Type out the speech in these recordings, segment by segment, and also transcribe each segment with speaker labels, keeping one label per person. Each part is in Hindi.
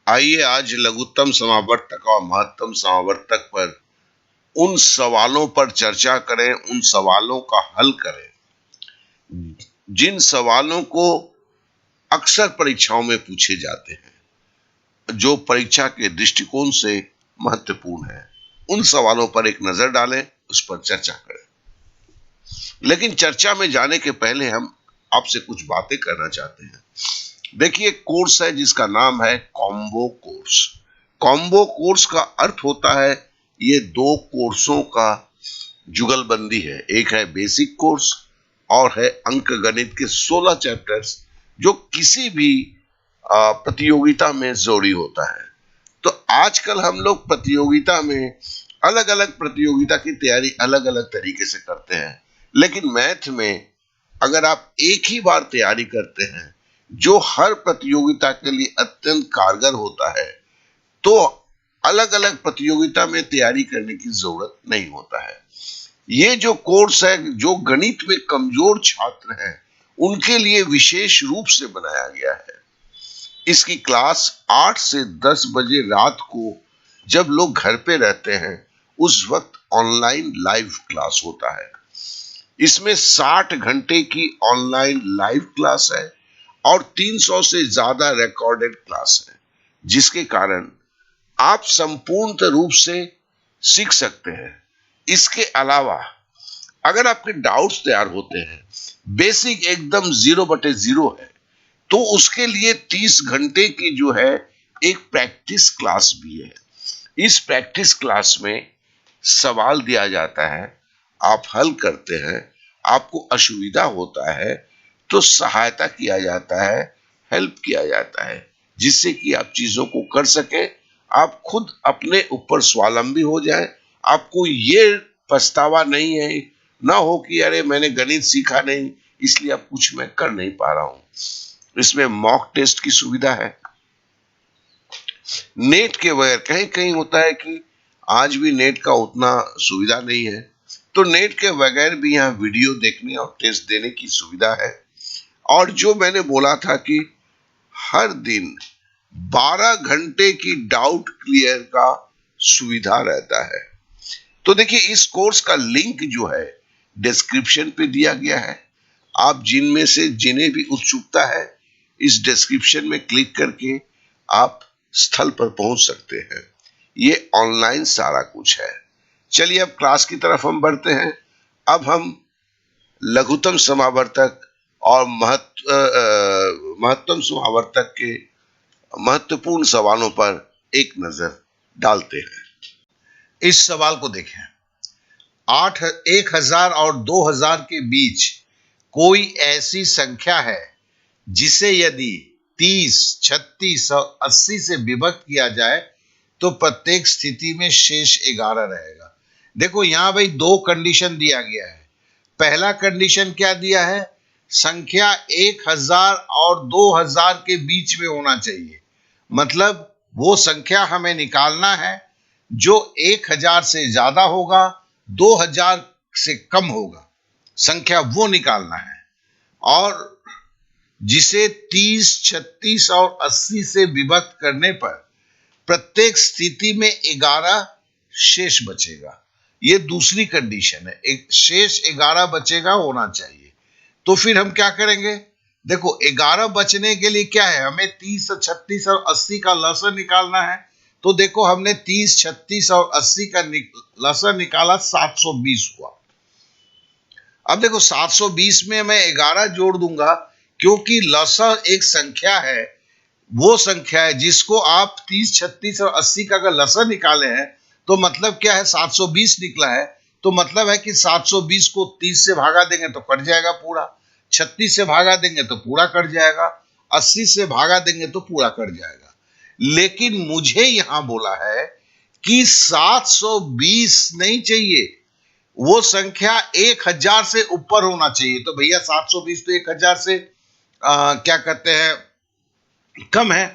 Speaker 1: आइए आज लघुत्तम समावर्तक और महत्तम समावर्तक पर उन सवालों पर चर्चा करें, उन सवालों का हल करें जिन सवालों को अक्सर परीक्षाओं में पूछे जाते हैं, जो परीक्षा के दृष्टिकोण से महत्वपूर्ण है। उन सवालों पर एक नजर डालें, उस पर चर्चा करें। लेकिन चर्चा में जाने के पहले हम आपसे कुछ बातें करना चाहते हैं। देखिए, कोर्स है जिसका नाम है कॉम्बो कोर्स। कॉम्बो कोर्स का अर्थ होता है ये दो कोर्सों का जुगलबंदी है। एक है बेसिक कोर्स और है अंक गणित के 16 चैप्टर्स, जो किसी भी प्रतियोगिता में जरूरी होता है। तो आजकल हम लोग प्रतियोगिता में अलग अलग प्रतियोगिता की तैयारी अलग अलग तरीके से करते हैं, लेकिन मैथ में अगर आप एक ही बार तैयारी करते हैं जो हर प्रतियोगिता के लिए अत्यंत कारगर होता है, तो अलग अलग प्रतियोगिता में तैयारी करने की जरूरत नहीं होता है। ये जो कोर्स है, जो गणित में कमजोर छात्र हैं उनके लिए विशेष रूप से बनाया गया है। इसकी क्लास 8 से 10 बजे रात को, जब लोग घर पे रहते हैं, उस वक्त ऑनलाइन लाइव क्लास होता है। इसमें 60 घंटे की ऑनलाइन लाइव क्लास है और 300 से ज्यादा रिकॉर्डेड क्लास है, जिसके कारण आप संपूर्ण रूप से सीख सकते हैं। इसके अलावा अगर आपके डाउट्स तैयार होते हैं, बेसिक एकदम 0/0 है, तो उसके लिए 30 घंटे की जो है एक प्रैक्टिस क्लास भी है। इस प्रैक्टिस क्लास में सवाल दिया जाता है, आप हल करते हैं, आपको असुविधा होता है तो सहायता किया जाता है, हेल्प किया जाता है, जिससे कि आप चीजों को कर सके, आप खुद अपने ऊपर स्वावलंबी हो जाए। आपको ये पछतावा नहीं है, ना हो कि अरे मैंने गणित सीखा नहीं इसलिए अब कुछ मैं कर नहीं पा रहा हूं। इसमें मॉक टेस्ट की सुविधा है। नेट के बगैर कहीं कहीं होता है कि आज भी नेट का उतना सुविधा नहीं है, तो नेट के बगैर भी यहाँ वीडियो देखने और टेस्ट देने की सुविधा है। और जो मैंने बोला था कि हर दिन 12 घंटे की डाउट क्लियर का सुविधा रहता है। तो देखिए, इस कोर्स का लिंक जो है डिस्क्रिप्शन पे दिया गया है। आप जिनमें से जिन्हें भी उत्सुकता है, इस डिस्क्रिप्शन में क्लिक करके आप स्थल पर पहुंच सकते हैं। ये ऑनलाइन सारा कुछ है। चलिए अब क्लास की तरफ हम बढ़ते हैं। अब हम लघुत्तम समावर्तक और महत्तम समावर्तक के महत्वपूर्ण सवालों पर एक नजर डालते हैं। इस सवाल को देखें। 1000 और 2000 के बीच कोई ऐसी संख्या है जिसे यदि 30, 36 और 80 से विभक्त किया जाए तो प्रत्येक स्थिति में शेष 11 रहेगा। देखो यहां भाई दो कंडीशन दिया गया है। पहला कंडीशन क्या दिया है? संख्या 1000 और 2000 के बीच में होना चाहिए। मतलब वो संख्या हमें निकालना है जो 1000 से ज्यादा होगा, 2000 से कम होगा, संख्या वो निकालना है। और जिसे 30, 36 और 80 से विभक्त करने पर प्रत्येक स्थिति में 11 शेष बचेगा। ये दूसरी कंडीशन है, एक शेष 11 बचेगा होना चाहिए। तो फिर हम क्या करेंगे? देखो 11 बचने के लिए क्या है, हमें 30, 36 और 80 का लसर निकालना है। तो देखो हमने 30, 36 और 80 का लसर निकाला, 720 हुआ। अब देखो 720 में मैं 11 जोड़ दूंगा, क्योंकि लसर एक संख्या है, वो संख्या है जिसको आप 30, 36 और 80 का अगर लसर निकाले हैं तो मतलब क्या है, 720 निकला है। तो मतलब है कि 720 को 30 से भागा देंगे तो कट जाएगा पूरा, 36 से भागा देंगे तो पूरा कट जाएगा, 80 से भागा देंगे तो पूरा कट जाएगा। लेकिन मुझे यहां बोला है कि 720 नहीं चाहिए, वो संख्या 1000 से ऊपर होना चाहिए। तो भैया 720 तो 1000 से क्या कहते हैं, कम है।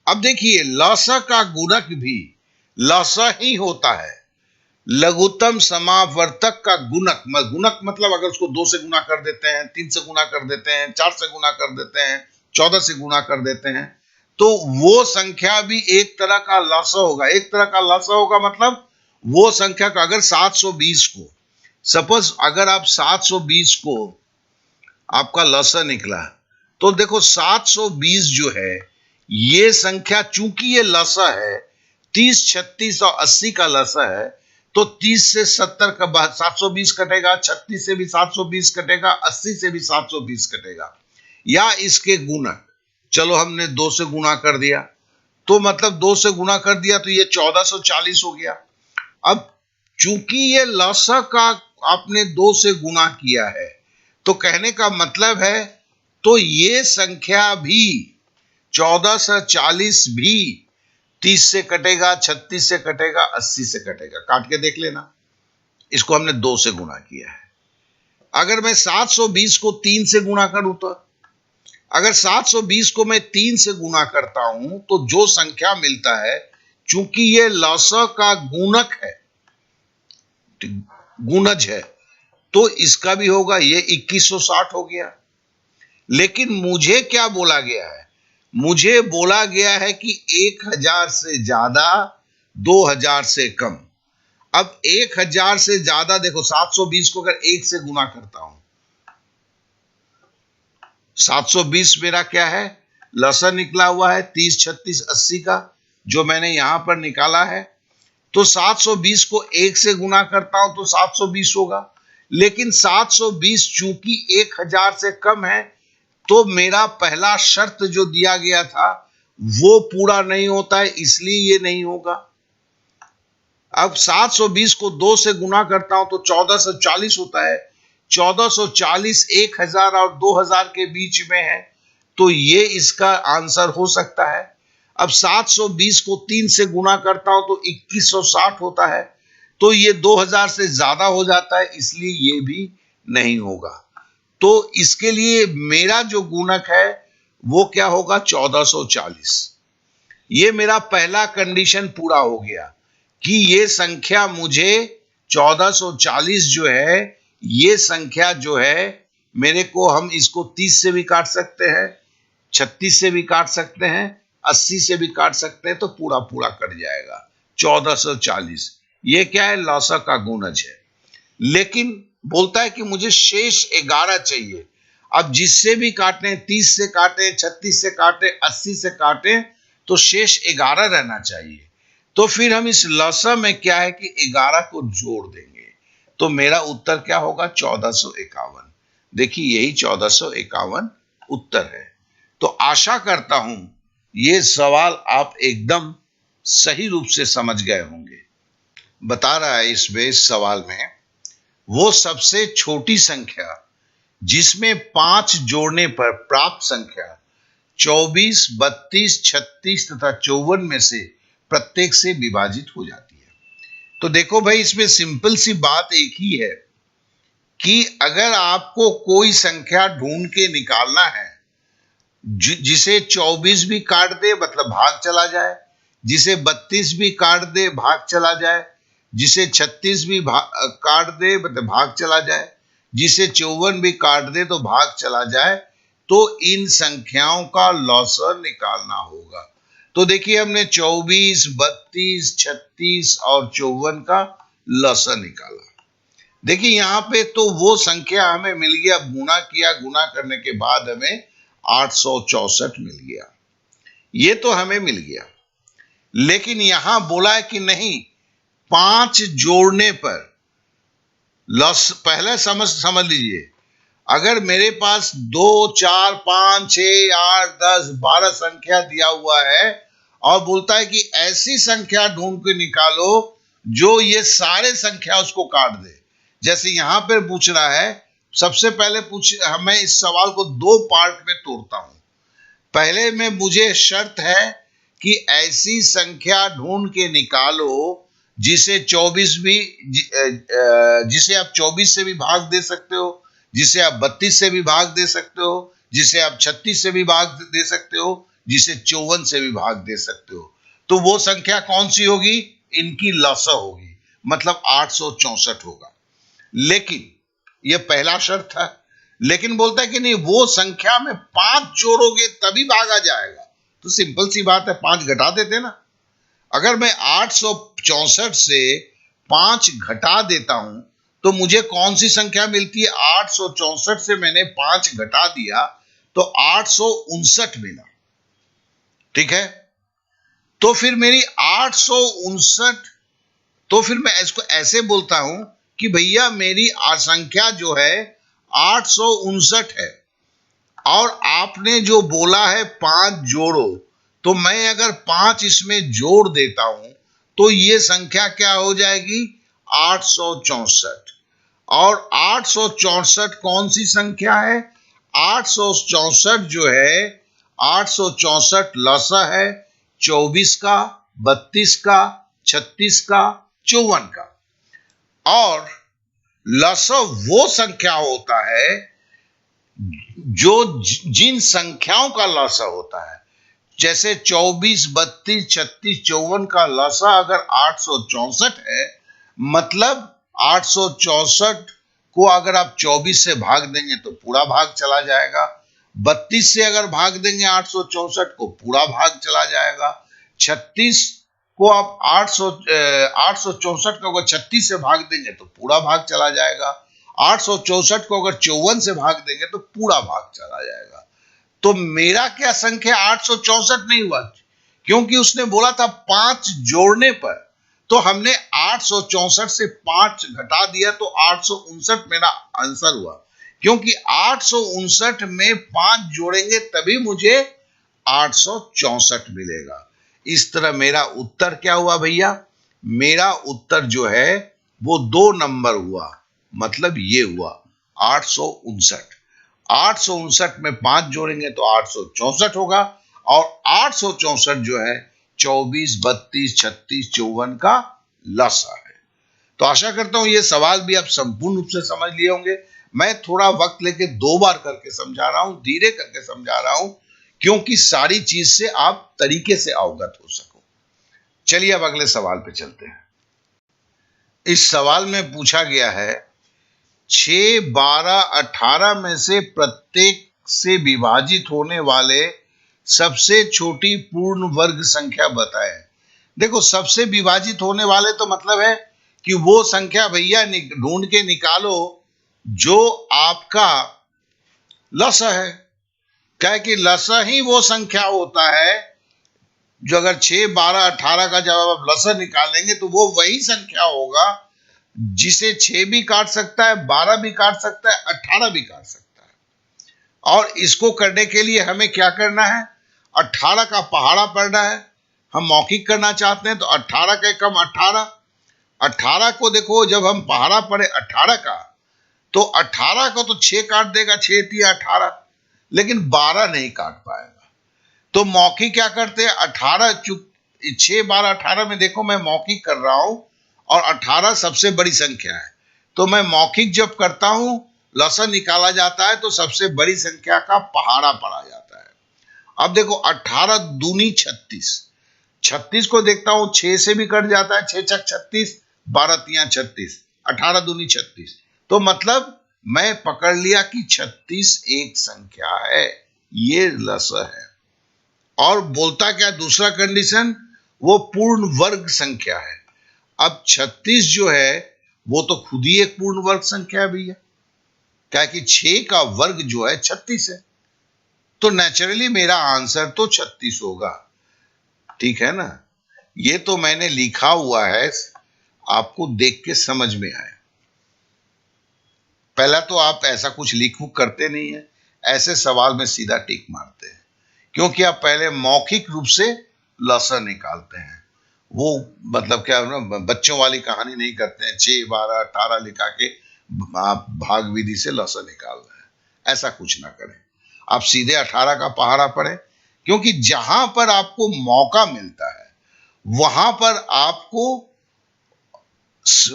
Speaker 1: अब देखिए लसा का गुणक भी लसा ही होता है। लघुत्तम समावर्तक का गुणक, गुणक मतलब अगर उसको 2 से गुना कर देते हैं, 3 से गुना कर देते हैं, 4 से गुना कर देते हैं, 14 से गुना कर देते हैं, तो वो संख्या भी एक तरह का लसा होगा। एक तरह का लसा होगा मतलब वो संख्या का, अगर 720 को, सपोज अगर आप 720 को आपका लसा निकला, तो देखो 720 जो है ये संख्या, चूंकि ये लसा है, 30, 36 और 80 का लसा है, तो 30 से 70 का बाद 720 कटेगा, 36 से भी 720 कटेगा, 80 से भी 720 कटेगा, या इसके गुणक। चलो हमने 2 से गुणा कर दिया, तो मतलब 2 से गुणा कर दिया तो ये 1440 हो गया। अब चूंकि ये लसा का आपने 2 से गुणा किया है, तो कहने का मतलब है तो ये संख्या भी 1440 भी 30 से कटेगा, 36 से कटेगा, 80 से कटेगा। काट के देख लेना, इसको हमने 2 से गुणा किया है। अगर मैं 720 को 3 से गुणा करूं, तो अगर 720 को मैं 3 से गुणा करता हूं तो जो संख्या मिलता है, चूंकि ये लसा का गुणक है, गुणज है, तो इसका भी होगा, ये 2160 हो गया। लेकिन मुझे क्या बोला गया है? मुझे बोला गया है कि 1000 से ज्यादा, 2000 से कम। अब 1000 से ज्यादा, देखो 720 को अगर 1 से गुणा करता हूं, 720 मेरा क्या है, लसन निकला हुआ है 30, 36, 80 का, जो मैंने यहां पर निकाला है। तो 720 को 1 से गुणा करता हूं तो 720 होगा। लेकिन 720 चूंकि 1000 से कम है, तो मेरा पहला शर्त जो दिया गया था वो पूरा नहीं होता है, इसलिए ये नहीं होगा। अब 720 को 2 से गुणा करता हूं तो 1440 होता है। 1440 1000 और 2000 के बीच में है, तो ये इसका आंसर हो सकता है। अब 720 को 3 से गुणा करता हूं तो 2160 होता है, तो ये 2000 से ज्यादा हो जाता है, इसलिए ये भी नहीं होगा। तो इसके लिए मेरा जो गुणक है वो क्या होगा, 1440। ये मेरा पहला कंडीशन पूरा हो गया कि ये संख्या मुझे 1440 जो है, ये संख्या जो है मेरे को, हम इसको 30 से भी काट सकते हैं, 36 से भी काट सकते हैं, 80 से भी काट सकते हैं, तो पूरा पूरा कट जाएगा 1440। ये क्या है, लसा का गुणज है। लेकिन बोलता है कि मुझे शेष 11 चाहिए। अब जिससे भी काटें, 30 से काटें, 36 से काटें, 80 से काटें, तो शेष 11 रहना चाहिए। तो फिर हम इस लसा में क्या है कि 11 को जोड़ देंगे, तो मेरा उत्तर क्या होगा, 1451। देखिए यही 1451 उत्तर है। तो आशा करता हूं ये सवाल आप एकदम सही रूप से समझ गए होंगे। बता रहा है इसमें, इस सवाल में, वो सबसे छोटी संख्या जिसमें 5 जोड़ने पर प्राप्त संख्या 24, 32, 36 तथा 54 में से प्रत्येक से विभाजित हो जाती है। तो देखो भाई, इसमें सिंपल सी बात एक ही है कि अगर आपको कोई संख्या ढूंढ के निकालना है, जिसे 24 भी काट दे मतलब भाग चला जाए, जिसे 32 भी काट दे भाग चला जाए, जिसे 36 भी काट दे मतलब भाग चला जाए, जिसे 54 भी काट दे तो भाग चला जाए, तो इन संख्याओं का लॉसर निकालना होगा। तो देखिए हमने 24, 32, 36 और 54 का लॉसर निकाला। देखिए यहां पे तो वो संख्या हमें मिल गया, गुणा किया, गुणा करने के बाद हमें 864 मिल गया, ये तो हमें मिल गया। लेकिन यहां बोला है कि नहीं, 5 जोड़ने पर लॉस, पहले समझ लीजिए, अगर मेरे पास 2, 4, 5, 6, 8, 10, 12 संख्या दिया हुआ है और बोलता है कि ऐसी संख्या ढूंढ के निकालो जो ये सारे संख्या उसको काट दे। जैसे यहां पर पूछ रहा है, सबसे पहले मैं इस सवाल को 2 पार्ट में तोड़ता हूं। पहले में मुझे शर्त है कि ऐसी संख्या ढूंढ के निकालो जिसे 24 भी, जिसे आप 24 से भी भाग दे सकते हो, जिसे आप 32 से भी भाग दे सकते हो, जिसे आप 36 से भी भाग दे सकते हो, जिसे 54 से भी भाग दे सकते हो। तो वो संख्या कौन सी होगी, इनकी लसा होगी, मतलब 864 होगा। लेकिन यह पहला शर्त था। लेकिन बोलता है कि नहीं, वो संख्या में 5 जोड़ोगे तभी भागा जाएगा,
Speaker 2: तो सिंपल सी बात है, 5 घटा देते ना। अगर मैं 864 से 5 घटा देता हूं तो मुझे कौन सी संख्या मिलती है? 864 से मैंने 5 घटा दिया तो 859 मिला। ठीक है, तो फिर मेरी 859, तो फिर मैं इसको ऐसे बोलता हूं कि भैया मेरी संख्या जो है 859 है, और आपने जो बोला है 5 जोड़ो, तो मैं अगर 5 इसमें जोड़ देता हूं तो ये संख्या क्या हो जाएगी? 864। और 864 कौन सी संख्या है? 864 जो है, 864 लसा है 24 का, 32 का, 36 का, 54 का। और लसा वो संख्या होता है जो जिन संख्याओं का लसा होता है, जैसे 24, 32, 36, 54 का लसा अगर 864 है, मतलब 864 को अगर आप 24 से भाग देंगे तो पूरा भाग चला जाएगा, 32 से अगर भाग देंगे 864 को पूरा भाग चला जाएगा, 36 को आप 864 को अगर 36 से भाग देंगे तो पूरा भाग चला जाएगा, 864 को अगर 54 से भाग देंगे तो पूरा भाग चला जाएगा। तो मेरा क्या संख्या 864 नहीं हुआ, क्योंकि उसने बोला था 5 जोड़ने पर, तो हमने 864 से 5 घटा दिया तो 859 मेरा आंसर हुआ, क्योंकि 859 में 5 जोड़ेंगे तभी मुझे 864 मिलेगा। इस तरह मेरा उत्तर क्या हुआ भैया? मेरा उत्तर जो है वो 2 नंबर हुआ, मतलब ये हुआ 859। 859 में 5 जोड़ेंगे तो 864 होगा, और 864 जो है 24, 32, 36, 54 का लसा है। तो आशा करता हूं ये सवाल भी आप संपूर्ण रूप से समझ लिए होंगे। मैं थोड़ा वक्त लेके 2 बार करके समझा रहा हूं, धीरे करके समझा रहा हूं, क्योंकि सारी चीज से आप तरीके से अवगत हो सको। चलिए अब अगले सवाल पे चलते हैं। इस सवाल में पूछा गया है 6, 12, 18 में से प्रत्येक से विभाजित होने वाले सबसे छोटी पूर्ण वर्ग संख्या बताएं। देखो, सबसे विभाजित होने वाले तो मतलब है कि वो संख्या भैया ढूंढ के निकालो जो आपका लसा है। क्या कि लसा ही वो संख्या होता है जो अगर 6, 12, 18 का जब आप लसा निकालेंगे तो वो वही संख्या होगा जिसे 6 भी काट सकता है, 12 भी काट सकता है, 18 भी काट सकता है। और इसको करने के लिए हमें क्या करना है? 18 का पहाड़ा पढ़ना है। हम मौखिक करना चाहते हैं तो 18 के कम 18। 18 को देखो, जब हम पहाड़ा पढ़े 18 का, तो 18 को तो 6 काट देगा, 6 3 18, लेकिन 12 नहीं काट पाएगा। तो मौखिक क्या करते हैं? 18 6, 12, 18 में देखो मैं मौखिक कर रहा हूं और 18 सबसे बड़ी संख्या है, तो मैं मौखिक जब करता हूं, लसा निकाला जाता है तो सबसे बड़ी संख्या का पहाड़ा पढ़ा जाता है। अब देखो 18 दूनी 36, 36 को देखता हूं 6 से भी कट जाता है, 6 छक 36, 12 तिया 36, 18 दूनी 36, तो मतलब मैं पकड़ लिया कि 36 एक संख्या है, ये लसा है। और बोलता क्या दूसरा कंडीशन? वो पूर्ण वर्ग संख्या है। अब 36 जो है वो तो खुद ही एक पूर्ण वर्ग संख्या है भैया, क्या कि 6 का वर्ग जो है 36 है, तो नेचुरली मेरा आंसर तो 36 होगा। ठीक है ना? ये तो मैंने लिखा हुआ है, आपको देख के समझ में आए। पहला तो आप ऐसा कुछ लिख करते नहीं है, ऐसे सवाल में सीधा टिक मारते हैं, क्योंकि आप पहले मौखिक रूप से लसा निकालते हैं। वो मतलब क्या ना, बच्चों वाली कहानी नहीं करते हैं, 6, 12, 18 लिखा के आप भाग विधि से लसा निकाल रहे हैं, ऐसा कुछ ना करें। आप सीधे 18 का पहाड़ा पढ़ें, क्योंकि जहां पर आपको मौका मिलता है वहां पर आपको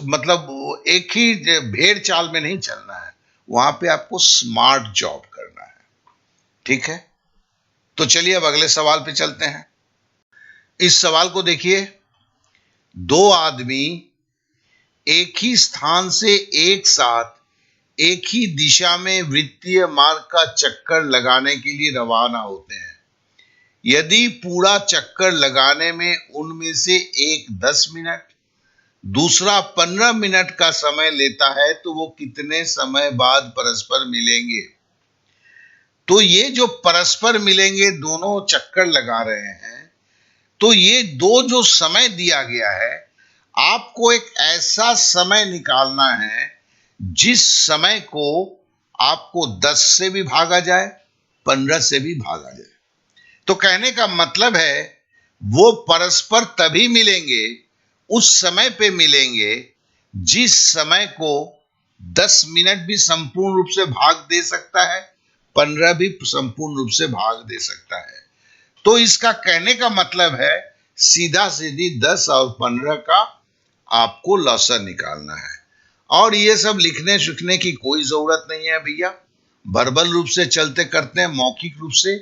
Speaker 2: मतलब एक ही भेड़ चाल में नहीं चलना है, वहां पे आपको स्मार्ट जॉब करना है। ठीक है, तो चलिए अब अगले सवाल पे चलते हैं। इस सवाल को देखिए, 2 आदमी एक ही स्थान से एक साथ एक ही दिशा में वृत्तीय मार्ग का चक्कर लगाने के लिए रवाना होते हैं। यदि पूरा चक्कर लगाने में उनमें से एक 10 मिनट, दूसरा 15 मिनट का समय लेता है, तो वो कितने समय बाद परस्पर मिलेंगे? तो ये जो परस्पर मिलेंगे, दोनों चक्कर लगा रहे हैं, तो ये दो जो समय दिया गया है, आपको एक ऐसा समय निकालना है जिस समय को आपको 10 से भी भागा जाए, 15 से भी भागा जाए। तो कहने का मतलब है वो परस्पर तभी मिलेंगे, उस समय पे मिलेंगे जिस समय को 10 मिनट भी संपूर्ण रूप से भाग दे सकता है, 15 भी संपूर्ण रूप से भाग दे सकता है। तो इसका कहने का मतलब है सीधा सीधी 10 और 15 का आपको लॉसर निकालना है। और ये सब लिखने सुखने की कोई जरूरत नहीं है भैया, वर्बल रूप से चलते करते हैं, मौखिक रूप से।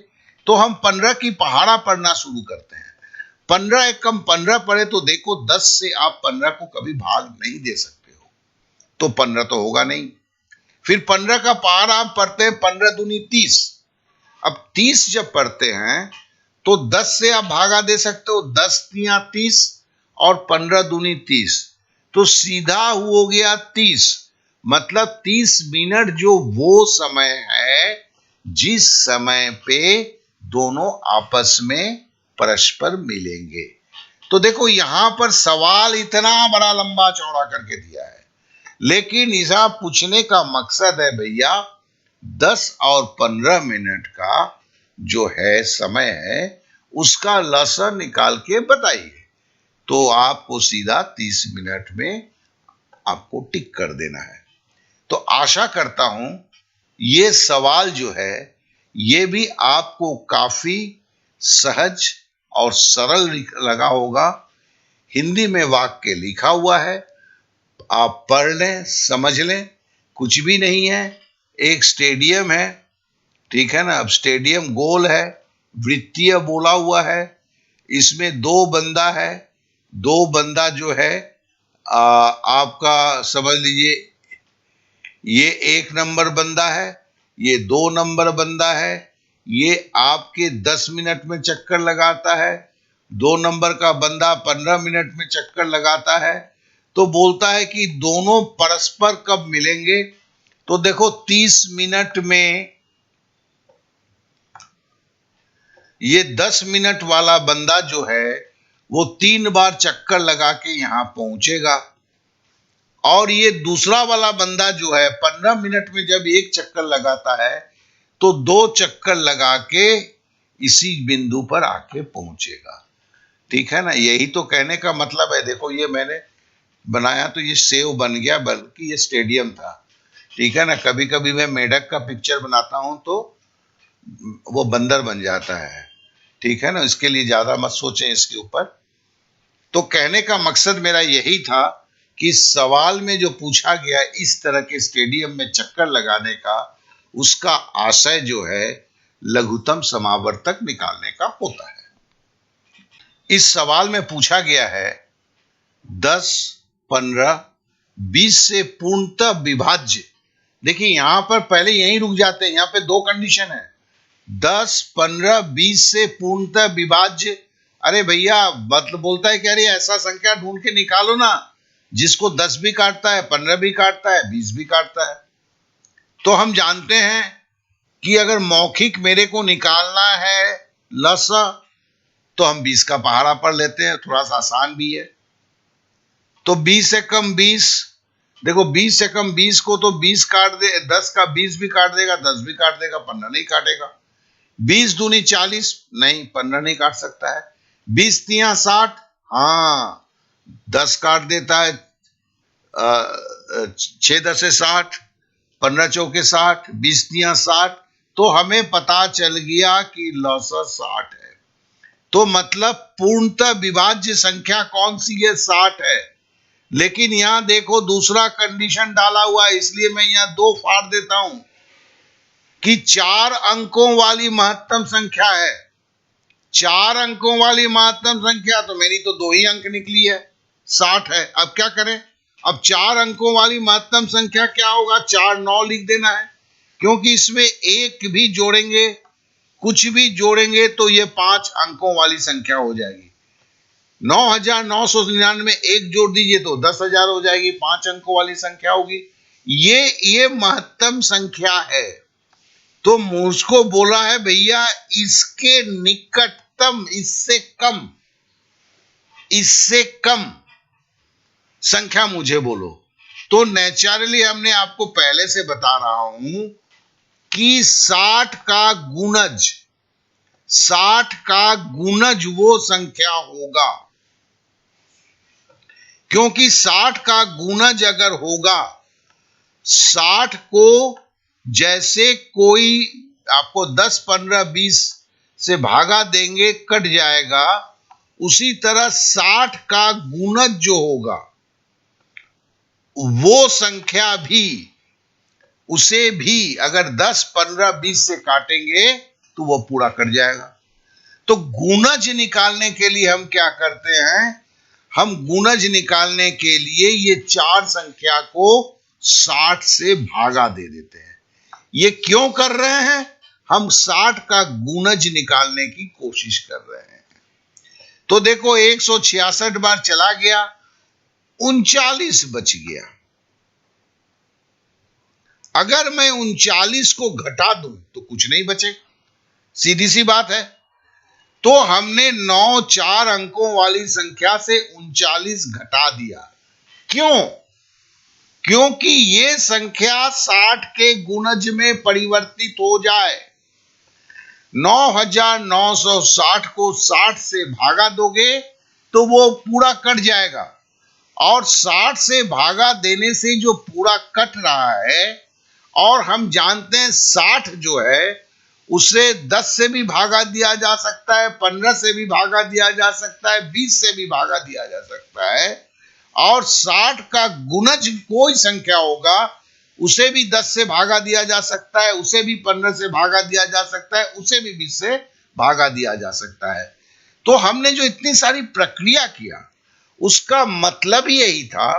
Speaker 2: तो हम 15 की पहाड़ा पढ़ना शुरू करते हैं। 15 एक कम 15 पढ़े तो देखो 10 से आप 15 को कभी भाग नहीं दे सकते हो, तो 15 तो होगा नहीं। फिर 15 का पहाड़ा आप पढ़ते हैं, 15 दूनी 30। अब 30 जब पढ़ते हैं तो 10 से आप भागा दे सकते हो, 10 तिया 30 और 15 दूनी 30, तो सीधा हो गया 30। मतलब 30 मिनट जो वो समय है जिस समय पे दोनों आपस में परस्पर मिलेंगे। तो देखो यहां पर सवाल इतना बड़ा लंबा चौड़ा करके दिया है, लेकिन इसका पूछने का मकसद है भैया 10 और 15 मिनट का जो है समय है उसका लॉसर निकाल के बताइए। तो आपको सीधा 30 मिनट में आपको टिक कर देना है। तो आशा करता हूं ये सवाल जो है ये भी आपको काफी सहज और सरल लगा होगा। हिंदी में वाक्य लिखा हुआ है, आप पढ़ लें, समझ लें, कुछ भी नहीं है। एक स्टेडियम है, ठीक है ना। अब स्टेडियम गोल है, वृत्तीय बोला हुआ है, इसमें दो बंदा है। दो बंदा जो है आपका समझ लीजिए ये 1 नंबर बंदा है, ये 2 नंबर बंदा है। ये आपके 10 मिनट में चक्कर लगाता है, 2 नंबर का बंदा 15 मिनट में चक्कर लगाता है। तो बोलता है कि दोनों परस्पर कब मिलेंगे? तो देखो 30 मिनट में ये 10 मिनट वाला बंदा जो है वो 3 बार चक्कर लगा के यहां पहुंचेगा, और ये दूसरा वाला बंदा जो है 15 मिनट में जब एक चक्कर लगाता है तो 2 चक्कर लगा के इसी बिंदु पर आके पहुंचेगा, ठीक है ना। यही तो कहने का मतलब है। देखो ये मैंने बनाया तो ये सेव बन गया, बल्कि ये स्टेडियम था, ठीक है ना। कभी कभी मैं मेढक का पिक्चर बनाता हूं तो वो बंदर बन जाता है, ठीक है ना। इसके लिए ज्यादा मत सोचें इसके ऊपर। तो कहने का मकसद मेरा यही था कि सवाल में जो पूछा गया इस तरह के स्टेडियम में चक्कर लगाने का, उसका आशय जो है लघुत्तम समावर्तक निकालने का होता है। इस सवाल में पूछा गया है 10, 15, 20 से पूर्णतः विभाज्य। देखिए यहां पर पहले यहीं रुक जाते हैं, यहां पे 2 कंडीशन है, 10, 15, 20 से पूर्णतः विभाज्य। अरे भैया मतलब बोलता है कि अरे ऐसा संख्या ढूंढ के निकालो ना जिसको 10 भी काटता है, 15 भी काटता है, 20 भी काटता है। तो हम जानते हैं कि अगर मौखिक मेरे को निकालना है लसा, तो हम 20 का पहाड़ा पढ़ लेते हैं, थोड़ा सा आसान भी है। तो 20 से कम 20, देखो 20 से कम 20 को तो 20 काट दे, 10 का 20 भी काट देगा, 10 भी काट देगा, 15 नहीं काटेगा। 20 दूनी 40, नहीं 15 नहीं काट सकता है। 20 तिया 60, हाँ 10 काट देता है, 6 10 से 60, 15 चौके 60, 20 तिया 60। तो हमें पता चल गया कि लॉसर 60 है। तो मतलब पूर्णतः विभाज्य संख्या कौन सी है? 60 है। लेकिन यहां देखो दूसरा कंडीशन डाला हुआ है, इसलिए मैं यहां 2 फाड़ देता हूं कि 4 अंकों वाली महत्तम संख्या है। 4 अंकों वाली महत्तम संख्या, तो मेरी तो 2 ही अंक निकली है, 60 है। अब क्या करें? अब 4 अंकों वाली महत्तम संख्या क्या होगा? 4 9 लिख देना है, क्योंकि इसमें एक भी जोड़ेंगे कुछ भी जोड़ेंगे तो ये 5 अंकों वाली संख्या हो जाएगी। 9,999 एक जोड़ दीजिए तो 10,000 हो जाएगी, 5 अंकों वाली संख्या होगी। ये महत्तम संख्या है। तो मुझको बोला है भैया इसके निकटतम, इससे कम संख्या मुझे बोलो। तो नेचुरली हमने आपको पहले से बता रहा हूं कि 60 का गुणज वो संख्या होगा, क्योंकि 60 का गुणज अगर होगा, 60 को जैसे कोई आपको 10, 15, 20 से भागा देंगे कट जाएगा, उसी तरह 60 का गुणज जो होगा वो संख्या भी, उसे भी अगर 10, 15, 20 से काटेंगे तो वो पूरा कट जाएगा। तो गुणज निकालने के लिए हम क्या करते हैं, हम गुणज निकालने के लिए ये 4 संख्या को 60 से भागा दे देते हैं। ये क्यों कर रहे हैं, हम 60 का गुणज निकालने की कोशिश कर रहे हैं। तो देखो 166 बार चला गया, 39 बच गया। अगर मैं 39 को घटा दूं तो कुछ नहीं बचे, सीधी सी बात है। तो हमने 9 4 अंकों वाली संख्या से 39 घटा दिया। क्यों? क्योंकि ये संख्या 60 के गुणज में परिवर्तित हो जाए। 9,960 को 60 से भागा दोगे तो वो पूरा कट जाएगा, और 60 से भागा देने से जो पूरा कट रहा है, और हम जानते हैं 60 जो है उसे 10 से भी भागा दिया जा सकता है, 15 से भी भागा दिया जा सकता है, 20 से भी भागा दिया जा सकता है, और 60 का गुणज कोई संख्या होगा उसे भी 10 से भागा दिया जा सकता है, उसे भी 15 से भागा दिया जा सकता है, उसे भी 20 से भागा दिया जा सकता है। तो हमने जो इतनी सारी प्रक्रिया किया उसका मतलब यही था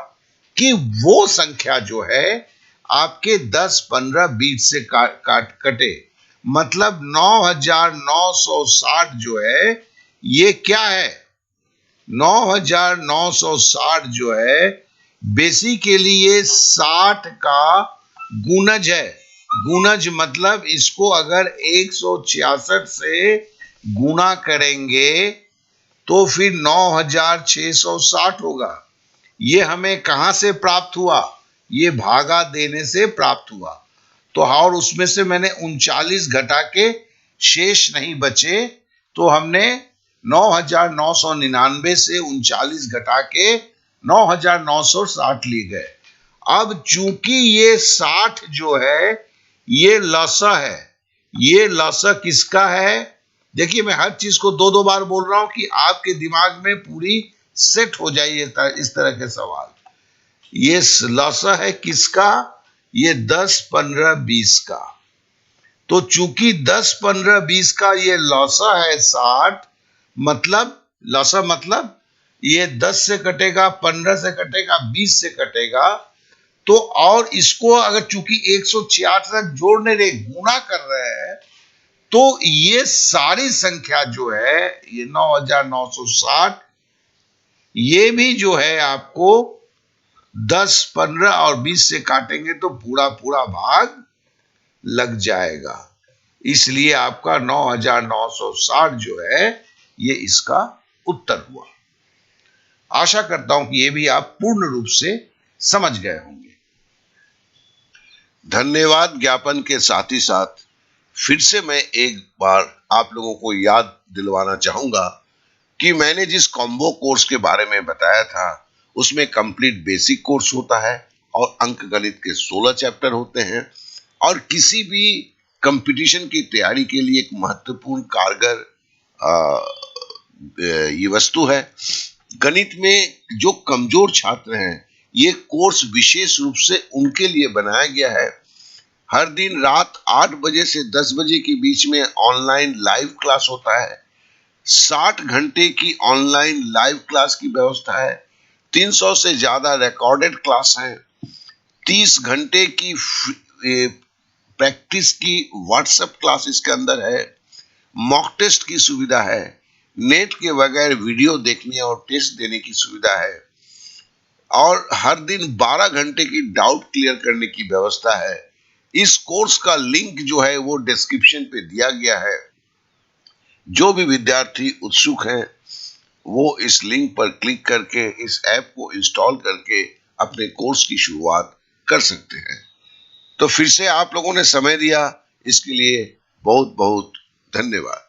Speaker 2: कि वो संख्या जो है आपके 10, 15, 20 से कटे, मतलब 9,960 जो है ये क्या है, 9,960 जो है बेसिकली ये 60 का गुणज है। गुणज मतलब इसको अगर 166 से गुणा करेंगे तो फिर 9,660 होगा। ये हमें कहां से प्राप्त हुआ, ये भागा देने से प्राप्त हुआ। तो और उसमें से मैंने 39 घटा के शेष नहीं बचे, तो हमने 9,999 से 39 घटा के 9,960 लिए गए। अब चूंकि ये 60 जो है ये लसा है, ये लसा किसका है, देखिए मैं हर चीज को 2-2 बार बोल रहा हूं कि आपके दिमाग में पूरी सेट हो जाए इस तरह के सवाल। ये लसा है किसका, ये 10, 15, 20 का। तो चूंकि 10, 15, 20 का ये लसा है 60, मतलब लसा मतलब ये 10 से कटेगा, 15 से कटेगा, 20 से कटेगा। तो और इसको अगर चूंकि 166 जोड़ने रे गुणा कर रहे हैं, तो ये सारी संख्या जो है ये 9,960, ये भी जो है आपको 10, 15 और 20 से काटेंगे तो पूरा पूरा भाग लग जाएगा। इसलिए आपका 9,960 जो है ये इसका उत्तर हुआ। आशा करता हूं कि ये भी आप पूर्ण रूप से समझ गए होंगे।
Speaker 1: धन्यवाद ज्ञापन के साथ ही साथ फिर से मैं एक बार आप लोगों को याद दिलवाना चाहूंगा कि मैंने जिस कॉम्बो कोर्स के बारे में बताया था उसमें कंप्लीट बेसिक कोर्स होता है और अंकगणित के 16 चैप्टर होते हैं, और किसी भी कंपटीशन की तैयारी के लिए एक महत्वपूर्ण कारगर ये वस्तु है। गणित में जो कमजोर छात्र हैं, ये कोर्स विशेष रूप से उनके लिए बनाया गया है। हर दिन रात 8 बजे से 10 बजे के बीच में ऑनलाइन लाइव क्लास होता है। 60 घंटे की ऑनलाइन लाइव क्लास की व्यवस्था है। 300 से ज्यादा रिकॉर्डेड क्लास है। 30 घंटे की प्रैक्टिस की व्हाट्सएप क्लास इसके अंदर है। मॉक टेस्ट की सुविधा है, नेट के बगैर वीडियो देखने और टेस्ट देने की सुविधा है, और हर दिन 12 घंटे की डाउट क्लियर करने की व्यवस्था है। इस कोर्स का लिंक जो है वो डिस्क्रिप्शन पे दिया गया है। जो भी विद्यार्थी उत्सुक हैं वो इस लिंक पर क्लिक करके इस ऐप को इंस्टॉल करके अपने कोर्स की शुरुआत कर सकते हैं। तो फिर से आप लोगों ने समय दिया, इसके लिए बहुत बहुत धन्यवाद।